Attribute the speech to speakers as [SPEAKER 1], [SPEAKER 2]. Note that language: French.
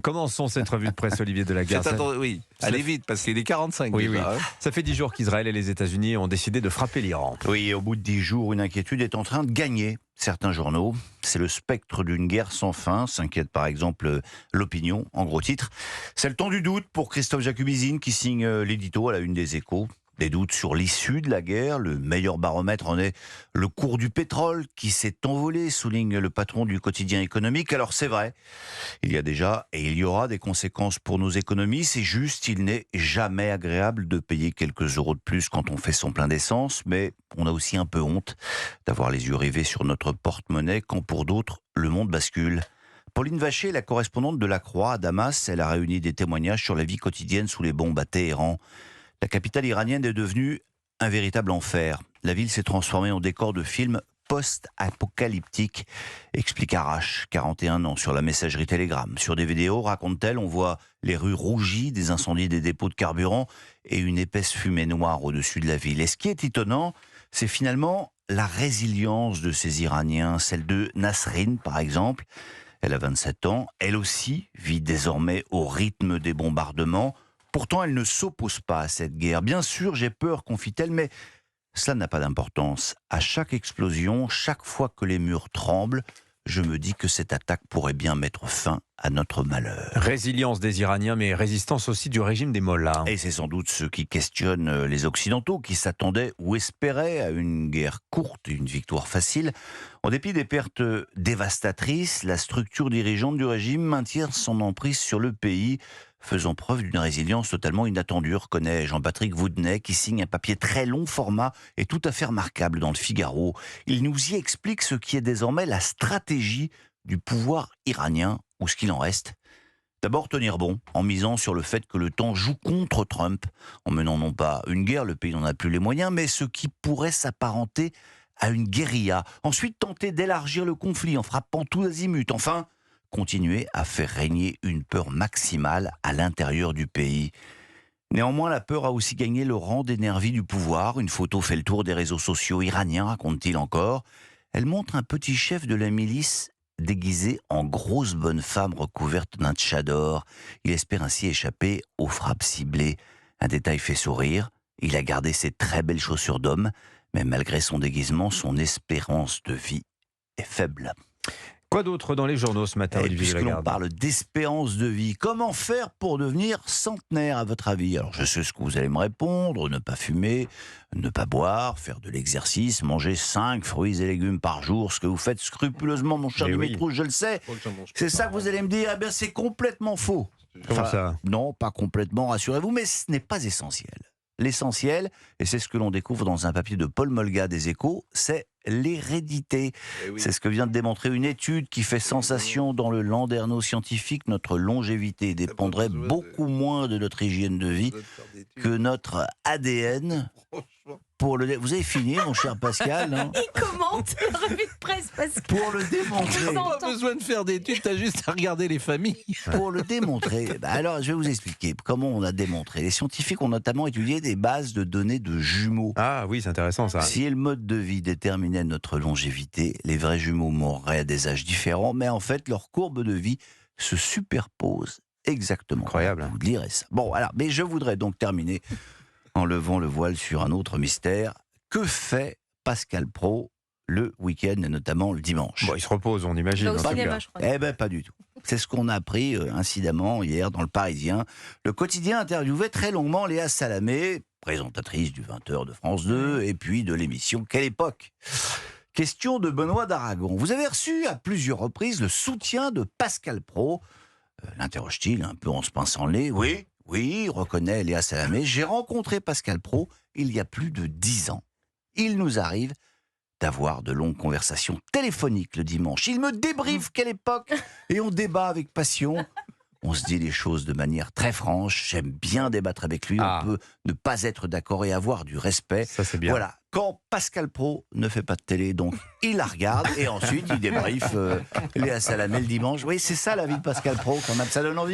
[SPEAKER 1] Commençons cette revue de presse, Olivier Delagarde.
[SPEAKER 2] Oui, allez vite parce qu'il est 45
[SPEAKER 1] Oui,
[SPEAKER 2] déjà,
[SPEAKER 1] oui.
[SPEAKER 2] hein.
[SPEAKER 1] Ça fait 10 jours qu'Israël et les États-Unis ont décidé de frapper l'Iran.
[SPEAKER 3] Oui, et au bout de 10 jours, une inquiétude est en train de gagner certains journaux. C'est le spectre d'une guerre sans fin, s'inquiète par exemple l'Opinion, en gros titre. C'est le temps du doute pour Christophe Jacubizine qui signe l'édito à la une des Échos. Des doutes sur l'issue de la guerre. Le meilleur baromètre en est le cours du pétrole qui s'est envolé, souligne le patron du quotidien économique. Alors c'est vrai, il y a déjà et il y aura des conséquences pour nos économies. C'est juste, il n'est jamais agréable de payer quelques euros de plus quand on fait son plein d'essence. Mais on a aussi un peu honte d'avoir les yeux rivés sur notre porte-monnaie quand pour d'autres, le monde bascule. Pauline Vacher, la correspondante de La Croix à Damas, elle a réuni des témoignages sur la vie quotidienne sous les bombes à Téhéran. La capitale iranienne est devenue un véritable enfer. La ville s'est transformée en décor de films post-apocalyptiques, explique Arash, 41 ans, sur la messagerie Telegram. Sur des vidéos, raconte-t-elle, on voit les rues rougies des incendies des dépôts de carburant et une épaisse fumée noire au-dessus de la ville. Et ce qui est étonnant, c'est finalement la résilience de ces Iraniens, celle de Nasrin, par exemple. Elle a 27 ans, elle aussi vit désormais au rythme des bombardements. Pourtant, elle ne s'oppose pas à cette guerre. Bien sûr, j'ai peur, confie-t-elle, mais cela n'a pas d'importance. À chaque explosion, chaque fois que les murs tremblent, je me dis que cette attaque pourrait bien mettre fin à notre malheur.
[SPEAKER 1] Résilience des Iraniens, mais résistance aussi du régime des mollahs.
[SPEAKER 3] Et c'est sans doute ce qui questionne les Occidentaux, qui s'attendaient ou espéraient à une guerre courte et une victoire facile. En dépit des pertes dévastatrices, la structure dirigeante du régime maintient son emprise sur le pays, faisant preuve d'une résilience totalement inattendue, reconnaît Jean-Patrick Voudenay, qui signe un papier très long format et tout à fait remarquable dans le Figaro. Il nous y explique ce qui est désormais la stratégie du pouvoir iranien, ou ce qu'il en reste. D'abord tenir bon, en misant sur le fait que le temps joue contre Trump, en menant non pas une guerre, le pays n'en a plus les moyens, mais ce qui pourrait s'apparenter à une guérilla. Ensuite tenter d'élargir le conflit en frappant tous azimuts. Enfin, continuer à faire régner une peur maximale à l'intérieur du pays. Néanmoins, la peur a aussi gagné le rang des nervis du pouvoir. Une photo fait le tour des réseaux sociaux iraniens, raconte-t-il encore. Elle montre un petit chef de la milice déguisé en grosse bonne femme recouverte d'un tchador. Il espère ainsi échapper aux frappes ciblées. Un détail fait sourire. Il a gardé ses très belles chaussures d'homme, mais malgré son déguisement, son espérance de vie est faible.
[SPEAKER 1] Quoi d'autre dans les journaux ce matin,
[SPEAKER 3] Et
[SPEAKER 1] Olivier
[SPEAKER 3] puisque l'on
[SPEAKER 1] Delagarde?
[SPEAKER 3] parle d'espérance de vie, comment faire pour devenir centenaire à votre avis? Alors je sais ce que vous allez me répondre, ne pas fumer, ne pas boire, faire de l'exercice, manger 5 fruits et légumes par jour, ce que vous faites scrupuleusement mon cher
[SPEAKER 1] Mais oui.
[SPEAKER 3] Dimitrouche, je le sais. C'est ça que vous allez me dire? Eh bien c'est complètement faux.
[SPEAKER 1] Comment ça?
[SPEAKER 3] Non, pas complètement, rassurez-vous, mais ce n'est pas essentiel. L'essentiel, et c'est ce que l'on découvre dans un papier de Paul Molga des Échos, c'est l'hérédité. C'est ce que vient de démontrer une étude qui fait sensation dans le landerneau scientifique. Notre longévité dépendrait beaucoup moins de notre hygiène de vie que notre ADN. Vous avez fini, mon cher Pascal, hein?
[SPEAKER 4] Il commente la revue de presse parce que
[SPEAKER 3] Pour le démontrer.
[SPEAKER 2] Pas besoin de faire d'études, t'as juste à regarder les familles.
[SPEAKER 3] Pour le démontrer, alors je vais vous expliquer comment on a démontré. Les scientifiques ont notamment étudié des bases de données de jumeaux.
[SPEAKER 1] Ah oui, c'est intéressant ça.
[SPEAKER 3] Si le mode de vie déterminait notre longévité, les vrais jumeaux mourraient à des âges différents, mais en fait, leur courbe de vie se superpose exactement.
[SPEAKER 1] Incroyable.
[SPEAKER 3] Vous lirez ça. Bon, alors, mais je voudrais donc terminer en levant le voile sur un autre mystère. Que fait Pascal Praud le week-end, et notamment le dimanche?
[SPEAKER 1] Bon, il se repose, on imagine.
[SPEAKER 4] va au
[SPEAKER 1] en tout
[SPEAKER 4] cinéma,
[SPEAKER 1] cas.
[SPEAKER 4] je crois.
[SPEAKER 3] Eh bien, pas du tout. C'est ce qu'on a appris incidemment hier dans Le Parisien. Le quotidien interviewait très longuement Léa Salamé, présentatrice du 20h de France 2, et puis de l'émission Quelle époque? Question de Benoît d'Aragon. Vous avez reçu à plusieurs reprises le soutien de Pascal Praud. L'interroge-t-il un peu en se pinçant le nez? Oui, reconnaît Léa Salamé. J'ai rencontré Pascal Praud il y a plus de 10 ans. Il nous arrive d'avoir de longues conversations téléphoniques le dimanche. Il me débriefe Quelle époque et on débat avec passion. On se dit les choses de manière très franche. J'aime bien débattre avec lui.
[SPEAKER 1] Ah.
[SPEAKER 3] On peut ne pas être d'accord et avoir du respect.
[SPEAKER 1] Ça, c'est bien.
[SPEAKER 3] Voilà. Quand Pascal Praud ne fait pas de télé, donc il la regarde et ensuite il débriefe Léa Salamé le dimanche. Oui, c'est ça la vie de Pascal Praud quand même. Ça donne envie.